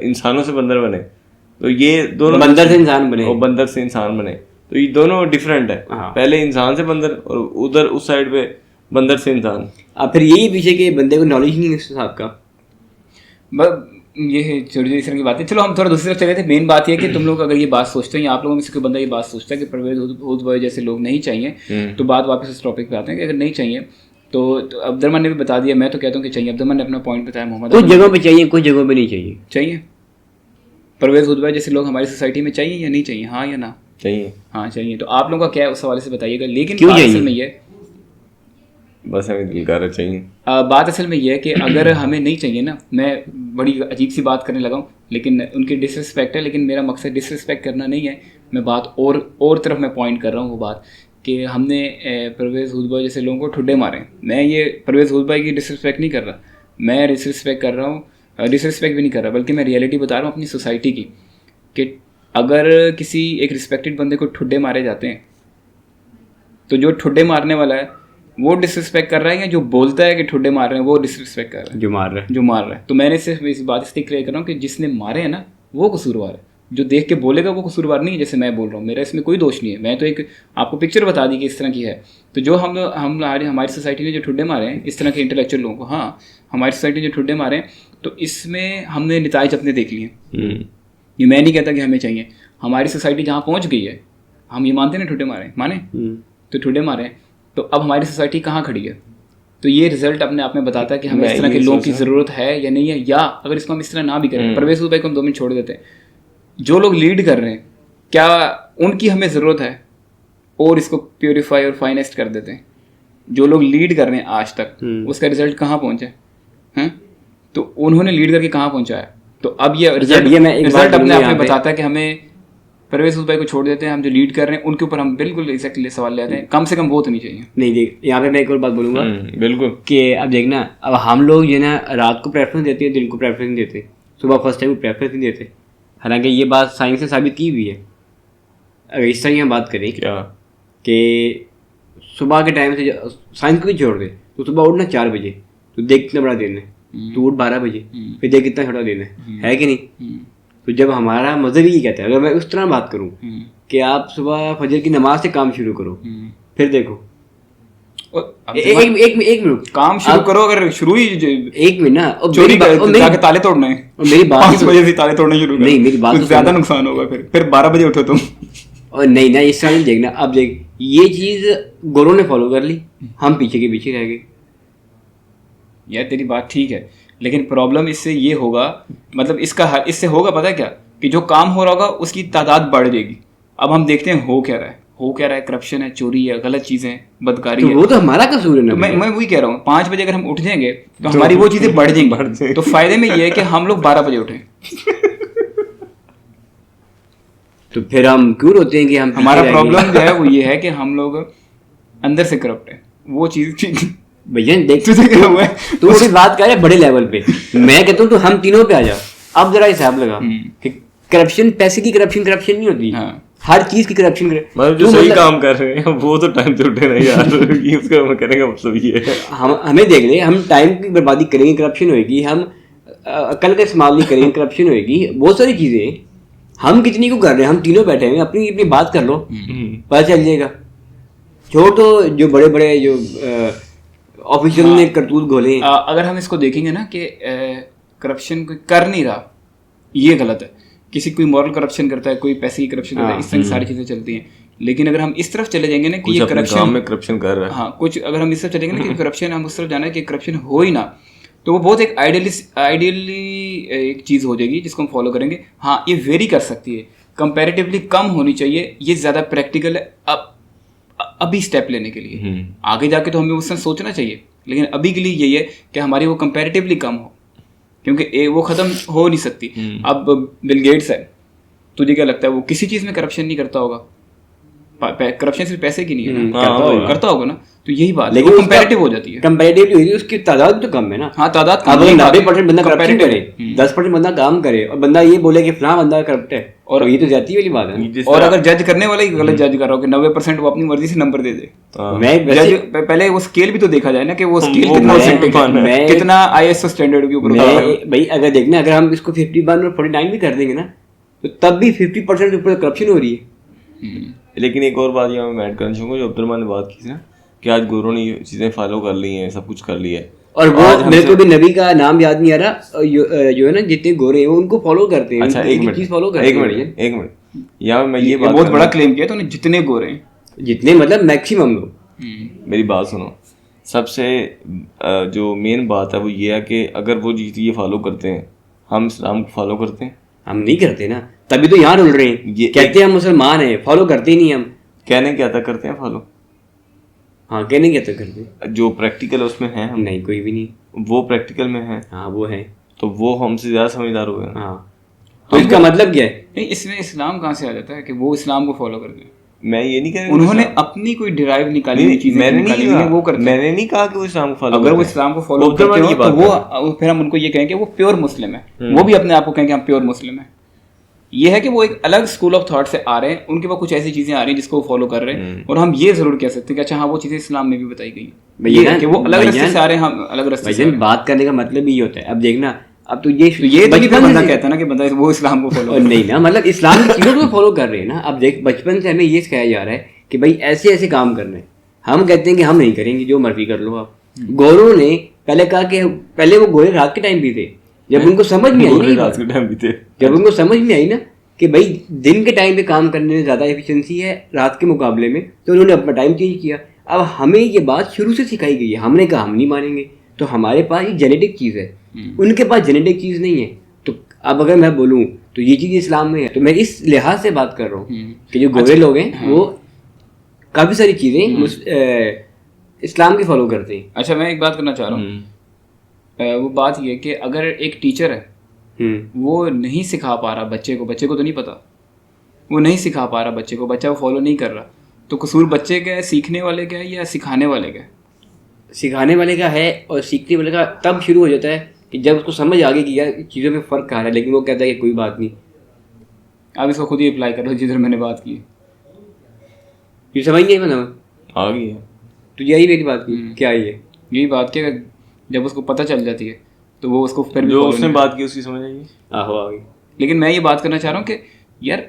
इंसानों से बंदर बने, तो ये दोनों बंदर से इंसान बने और बंदर से इंसान बने, तो ये दोनों डिफरेंट है। पहले इंसान से बंदर और उधर उस साइड पे बंदर से इंसान। अब फिर यही पीछे के बंदे को नॉलेज नहीं है इस हिसाब का। ये है छोटी छोटी इस तरह की बातें। चलो हम थोड़ा दूसरी तरफ चले थे। मेन बात यह है कि तुम लोग अगर ये बात सोचते हैं या आप लोगों में से कोई बंदा ये बात सोचता है कि परवेज हुद भाई जैसे लोग नहीं चाहिए, तो बात वापस उस टॉपिक पे आते हैं कि अगर नहीं चाहिए तो अब्दुलरमान ने भी बता दिया, मैं तो कहता हूँ कि चाहिए। अब्दुलरमान ने अपना पॉइंट बताया, मोहम्मद कुछ जगहों पे चाहिए, कुछ जगहों पे नहीं चाहिए। चाहिए परवेज हुद भाई जैसे लोग हमारी सोसाइटी में चाहिए या नहीं चाहिए? हाँ या ना? चाहिए। हाँ चाहिए। तो आप लोगों का क्या है उस हवाले से बताइएगा। लेकिन क्यों बात चाहिए? असल में ये बस हमें दिलकार चाहिए। बात असल में यह है कि अगर हमें नहीं चाहिए ना, मैं बड़ी अजीब सी बात करने लगा हूँ लेकिन उनकी डिसरिस्पेक्ट है, लेकिन मेरा मकसद डिसरिस्पेक्ट करना नहीं है। मैं बात और तरफ मैं पॉइंट कर रहा हूँ। वो बात कि हमने परवेज़ हुद भाई जैसे लोगों को ठुड्डे मारे। मैं ये परवेज़ हुद भाई की डिसरिस्पेक्ट नहीं कर रहा, मैं डिसरिस्पेक्ट कर रहा हूँ, डिसरिस्पेक्ट भी नहीं कर रहा, बल्कि मैं रियलिटी बता रहा हूँ अपनी सोसाइटी की कि अगर किसी एक रिस्पेक्टेड बंदे को ठुड्डे मारे जाते हैं तो जो ठुड्डे मारने वाला है वो डिसरिस्पेक्ट कर रहा है या जो बोलता है कि ठुड्डे मार रहे हैं वो डिसरिस्पेक्ट कर रहा है? जो मार रहा है। तो मैंने सिर्फ इस बात इसलिए क्लियर कर रहा हूँ कि जिसने मारे हैं ना वो कसूरवार है, जो देख के बोलेगा वो कसूरवार नहीं है। जैसे मैं बोल रहा हूँ, मेरा इसमें कोई दोष नहीं है, मैं तो एक आपको पिक्चर बता दी कि इस तरह की है। तो जो हमारी सोसाइटी ने जो ठुड्डे मारे हैं इस तरह के इंटेलेक्चुअल लोगों को, हाँ हमारी सोसाइटी ने जो ठुड्डे मारे हैं, तो इसमें हमने नताइज अपने देख लिए। ये मैं नहीं कहता कि हमें चाहिए। हमारी सोसाइटी जहाँ पहुँच गई है हम ये मानते हैं ना ठुड्डे मारे, माने तो ठुड्डे मारे हैं, तो अब हमारी सोसाइटी कहाँ खड़ी है? तो ये रिजल्ट अपने आप में बताता है कि हमें इस तरह के लोगों की ज़रूरत है या नहीं है, या अगर इसको हम इस तरह ना भी करें, परवेज़ भाई को हम 2 मिनट छोड़ देते हैं, जो लोग लीड कर रहे हैं क्या उनकी हमें ज़रूरत है? और इसको प्योरीफाई और फाइनेस्ट कर देते हैं। जो लोग लीड कर रहे हैं आज तक उसका रिजल्ट कहाँ पहुँचे हैं? तो उन्होंने लीड करके कहाँ पहुँचाया? तो अब ये रिजल्ट अपने आप में बताता है कि हमें परवेज़ भाई को छोड़ देते हैं, हम जो लीड कर रहे हैं उनके ऊपर हम बिल्कुल एग्जैक्टली सवाल लेते हैं, कम से कम वो तो नहीं चाहिए। नहीं देख, यहाँ पे मैं एक और बात बोलूँगा बिल्कुल कि अब देखना, अब हम लोग जो है ना रात को प्रेफरेंस देते हैं, दिन को प्रेफरेंस नहीं देते, सुबह फर्स्ट टाइम को प्रेफरेंस नहीं देते। हालांकि ये बात साइंस से साबित की हुई है। अगर इस तरह हम बात करें क्या कि सुबह के टाइम से साइंस को भी छोड़ दे, तो सुबह उठना 4 बजे, तो देख कितना बड़ा दिन है, तो उठ 12 बजे, फिर देख कितना छोटा दिन है कि नहीं? तो जब हमारा मज़हब ही कहता है, अगर मैं उस तरह बात करूं कि आप सुबह फजर की नमाज से काम शुरू करो, फिर देखो एक मिनट काम शुरू करो, अगर शुरू ही 1 मिनट ना, और चोरी जाके ताले तोड़ना है, और मेरी बात 5 बजे से ताले तोड़ना शुरू नहीं, मेरी बात ज्यादा नुकसान होगा, फिर 12 बजे उठो तुम। और नहीं ना, इस तरह नहीं देखना। अब देख, ये चीज़ गोरों ने फॉलो कर ली, हम पीछे के पीछे रह गए। यार तेरी बात ठीक है, लेकिन प्रॉब्लम इससे ये होगा, मतलब इसका हल इससे होगा पता है क्या, कि जो काम हो रहा होगा उसकी तादाद बढ़ जाएगी। अब हम देखते हैं हो क्या रहा है, करप्शन है, चोरी है, गलत चीज़ें हैं, बदकारी तो है। वो तो हमारा कसूर है ना। तो मैं वही कह रहा हूँ, 5 बजे अगर हम उठ जाएंगे तो हमारी वो चीज़ें बढ़ जाएंगी। तो फायदे में ये है कि हम लोग 12 बजे उठें। तो फिर हम क्यों रोते हैं कि हम हमारा प्रॉब्लम जो है वो ये है कि हम लोग अंदर से करप्ट है, वो चीज़ भैया देख क्या हुआ है? तू अभी बात कर रहे बड़े लेवल पे, मैं कहता हूँ तो हम तीनों पे आ जाओ। अब जरा हिसाब लगा कि करप्शन, पैसे की करप्शन नहीं होती, हर चीज की करप्शन। मतलब जो सही काम कर रहे हैं वो तो टाइम से उठे नहीं यार, ये उसका करने का मतलब ये है। हमें देख ले, हम टाइम की बर्बादी करेंगे, करप्शन होगी, हम अकल का इस्तेमाल नहीं करेंगे, करप्शन होगी, बहुत सारी चीजें। हम कितनी को कर रहे हैं, हम तीनों बैठे हैं, अपनी अपनी बात कर लो, पता चल जाएगा। छोड़ तो जो बड़े बड़े जो ऑफिशियल ने करतूत घोले। अगर हम इसको देखेंगे ना कि करप्शन कोई कर नहीं रहा, ये गलत है। किसी कोई मॉरल करप्शन करता है, कोई पैसे की करप्शन करता है, इस तरह की सारी चीजें चलती हैं। लेकिन अगर हम इस तरफ चले जाएंगे ना कि ये करप्शन में करप्शन कर रहा है, हाँ कुछ अगर हम इस तरफ चलेंगे ना कि करप्शन, हम उस तरफ जाना है कि करप्शन हो ही ना, तो वो बहुत एक आइडियली एक चीज़ हो जाएगी जिसको हम फॉलो करेंगे। हाँ ये वेरी कर सकती है, कंपैरेटिवली कम होनी चाहिए, ये ज़्यादा प्रैक्टिकल है अभी स्टेप लेने के लिए। आगे जाके तो हमें उससे सोचना चाहिए, लेकिन अभी के लिए यही है कि हमारी वो कंपैरेटिवली कम हो, क्योंकि वो ख़त्म हो नहीं सकती। अब बिल गेट्स है, तुझे क्या लगता है वो किसी चीज़ में करप्शन नहीं करता होगा? करप्शन सिर्फ पैसे की नहीं है ना, करता होगा ना। तो यही बात, लेकिन वो कंपैरेटिव हो जाती है, कंपैरेटिव होगी, उसकी तादाद तो कम है ना। हाँ तादाद अब 90% बंदा करप्शन करे, 10% बंदा काम करे, और बंदा ये बोले कि फलां बंदा करप्ट है, और ये तो जाती वाली बात है। और अगर जज करने वाला ही गलत जज कर रहा हो कि 90% वो अपनी मर्जी से नंबर दे दे, जज पहले वो स्केल भी तो देखा जाए ना कि वो स्केल कितना ISO स्टैंडर्ड के ऊपर। भाई अगर देखना, अगर हम इसको 51 और 49 भी कर देंगे ना, तो तब भी 50% के ऊपर करप्शन हो रही है। लेकिन एक और बात यहाँ मैं ऐड करना चाहूँगा, जो अब्दुलरहमान ने बात की थी ना कि आज गोरों ने चीज़ें फॉलो कर ली हैं, सब कुछ कर लिया है, और वो मेरे को भी नबी का नाम याद नहीं आ रहा, जो है ना जितने गोरे हैं वो उनको फॉलो करते हैं। अच्छा एक मिनट, यहाँ मैं ये बात, बहुत बड़ा क्लेम किया तो जितने गोरे हैं, जितने मतलब मैक्सिमम लोग। मेरी बात सुनो, सबसे जो मेन बात है वो ये है कि अगर वो ये फॉलो करते हैं, हम इस्लाम को फॉलो करते हैं? हम नहीं करते ना, तभी तो यहाँ रुल रहे हैं। कहते हैं हम मुसलमान हैं, फॉलो करते ही नहीं हम। कहने क्या था करते हैं फॉलो? हाँ कहने क्या था करते, जो प्रैक्टिकल उसमें है हम नहीं, कोई भी नहीं। वो प्रैक्टिकल में है, हाँ वो है, तो वो हमसे ज़्यादा समझदार हो गए। हाँ तो इसका मतलब क्या है? नहीं, इसमें इस्लाम कहाँ से आ जाता है कि वो इस्लाम को फॉलो करते हैं? मैं ये नहीं कह रहा, उन्होंने अपनी कोई डिराइव निकाली हुई चीजें निकाली हुई हैं, वो करते हैं। मैंने नहीं कहा कि वो इस्लाम को फॉलो, अगर वो इस्लाम को फॉलो करते हो तो वो फिर हम उनको ये कहें कि वो प्योर मुस्लिम है, वो भी अपने आप को कहें कि हम प्योर मुस्लिम है। ये है कि वो एक अलग स्कूल ऑफ थॉट से आ रहे हैं, उनके पास कुछ ऐसी चीजें आ रही हैं जिसको वो फॉलो कर रहे हैं, और हम ये जरूर कह सकते हैं कि अच्छा हाँ वो चीजें इस्लाम में भी बताई गई हैं, कि वो अलग रास्ते से आ रहे हैं, हम अलग रास्ते से। बात करने का मतलब ही होता है। अब देखना, अब तो ये तो बंदा कहता है ना कि बंदा वो इस्लाम को फॉलो नहीं ना, मतलब इस्लाम की चीजों को फॉलो कर रहे हैं ना। अब देख, बचपन से हमें ये सिखाया जा रहा है कि भाई ऐसे ऐसे काम करने, हम कहते हैं कि हम नहीं करेंगे, जो मर्जी कर लो आप। गोरों ने पहले कहा कि पहले वो गोरे रात के टाइम भी थे, जब उनको समझ में आई, रात के टाइम भी थे, जब उनको समझ में आई ना कि भाई दिन के टाइम पे काम करने में ज़्यादा एफिशिएंसी है रात के मुकाबले में, तो उन्होंने अपना टाइम चेंज किया। अब हमें ये बात शुरू से सिखाई गई है, हमने कहा हम नहीं मानेंगे, तो हमारे पास ये जेनेटिक चीज़ है, उनके पास जेनेटिक चीज़ नहीं है। तो अब अगर मैं बोलूँ तो ये चीज़ इस्लाम में है, तो मैं इस लिहाज से बात कर रहा हूँ कि जो गोरे लोग हैं वो काफ़ी सारी चीज़ें इस्लाम की फॉलो करते हैं। अच्छा, मैं एक बात करना चाह रहा हूँ, वो बात ये कि अगर एक टीचर है वो नहीं सिखा पा रहा बच्चे को तो नहीं पता, वो नहीं सिखा पा रहा बच्चे को, बच्चा वो फॉलो नहीं कर रहा, तो कसूर बच्चे का है, सीखने वाले का है या सिखाने वाले का है? सिखाने वाले का है, और सीखने वाले का तब शुरू हो जाता है कि जब उसको समझ आ गई कि यार चीज़ों में फ़र्क आ रहा है, लेकिन वो कहता है कि कोई बात नहीं। आप इसको खुद ही अप्लाई करो जिधर मैंने बात की। ये समझ नहीं मतलब आ गई है। तो यही मेरी बात की, क्या ये यही बात कि अगर जब उसको पता चल जाती है तो वो उसको फिर भी जो follow उसने नहीं बात की उसकी समझ आएगी। आहो आ गई। लेकिन मैं ये बात करना चाह रहा हूँ कि यार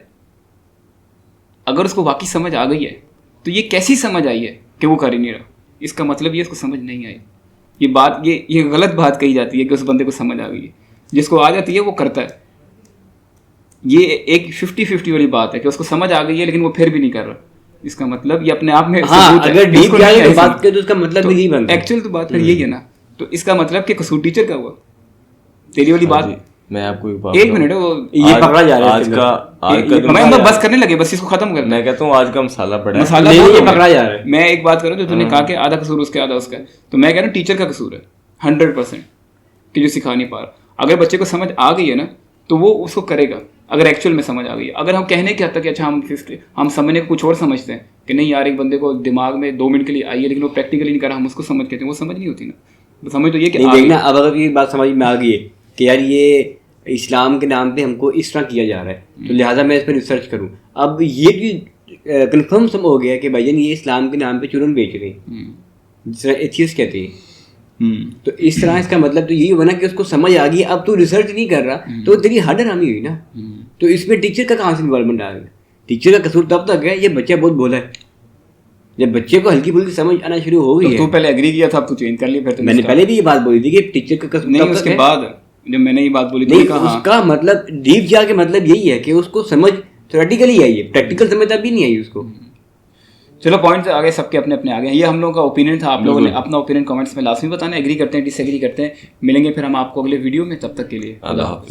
अगर उसको वाकई समझ आ गई है तो ये कैसी समझ आई है कि वो कर ही नहीं रहा, इसका मतलब ये उसको समझ नहीं आई। ये बात ये गलत बात कही जाती है कि उस बंदे को समझ आ गई है। जिसको आ जाती है वो करता है। ये एक 50-50 वाली बात है कि उसको समझ आ गई है लेकिन वो फिर भी नहीं कर रहा, इसका मतलब ये अपने आप में हाँ, सबूत है अगर कि डीप उसको जाए नहीं तो आई बात समझ। करें तो उसका मतलब भी यही बनता है। एक्चुअल तो बात फिर यही है ना, तो इसका मतलब कि कसूर टीचर का हुआ। तेरी वाली हाँ जी, बात मैं आपको एक बात एक बताऊं। मिनट है वो ये पकड़ा जा रहा है आज इसके का मैं दुनिया- बस करने लगे, बस इसको खत्म करना मैं है। कहता हूँ आज का मसाला पड़ा है। मसाला नहीं, बहुत ये हो गया। पकड़ा जा रहा है। मैं एक बात करूँ जो तूने कहा कि आधा कसूर उसका आधा उसका है, तो मैं कह रहा हूँ टीचर का कसूर है 100% कि जो सिखा नहीं पा रहा। अगर बच्चे को समझ आ गई है ना तो वो उसको करेगा, अगर एक्चुअल में समझ आ गई है। अगर हम कहने के हद तक कि अच्छा हम समझने को कुछ और समझते हैं कि नहीं यार एक बंदे को दिमाग में 2 मिनट के लिए आई है लेकिन वो प्रैक्टिकली नहीं कर रहा, हम उसको समझ कहते हैं, वो समझ नहीं होती ना। तो समझ तो ये कि नहीं आ गई। देखना, अब अगर ये बात समझ में आ गई है कि यार ये इस्लाम के नाम पे हमको इस तरह किया जा रहा है, तो लिहाजा मैं इस पर रिसर्च करूँ। अब ये चीज कन्फर्म हो गया कि भाईजान ये इस्लाम के नाम पे चूरन बेच रहे हैं, जिस तरह एथियस्ट कहते हैं। तो इस तरह इसका मतलब तो यही हुआ ना कि उसको समझ आ गई, अब तू रिसर्च नहीं कर रहा तो तेरी हद हरामी हुई ना। तो इसमें टीचर का कहाँ से इन्वॉल्वमेंट आ गया? टीचर का कसूर तब तक है ये बच्चा बहुत भोला है। जब बच्चे को हल्की फुल्की समझ आना शुरू हो गई तो तू है, पहले एग्री किया था, अब तू चेंज कर लिया फिर मैंने पहले भी ये बात बोली थी कि टीचर का कसूर नहीं, तब तक उसके है। बाद जब मैंने ये बात बोली नहीं, तूने कहा उसका मतलब डीप जाके मतलब यही है कि उसको समझ थ्योरेटिकली आई है, प्रैक्टिकल समझ तभी नहीं आई उसको। चलो पॉइंट आगे सबके अपने अपने आ गए। ये हम लोगों का ओपिनियन था, आप लोगों ने अपना ओपिनियन कमेंट्स में लाजमी बताना, एग्री करते हैं डिसएग्री करते हैं। मिलेंगे फिर हम आपको अगले वीडियो में, तब तक के लिए अल्लाह हाफिज़।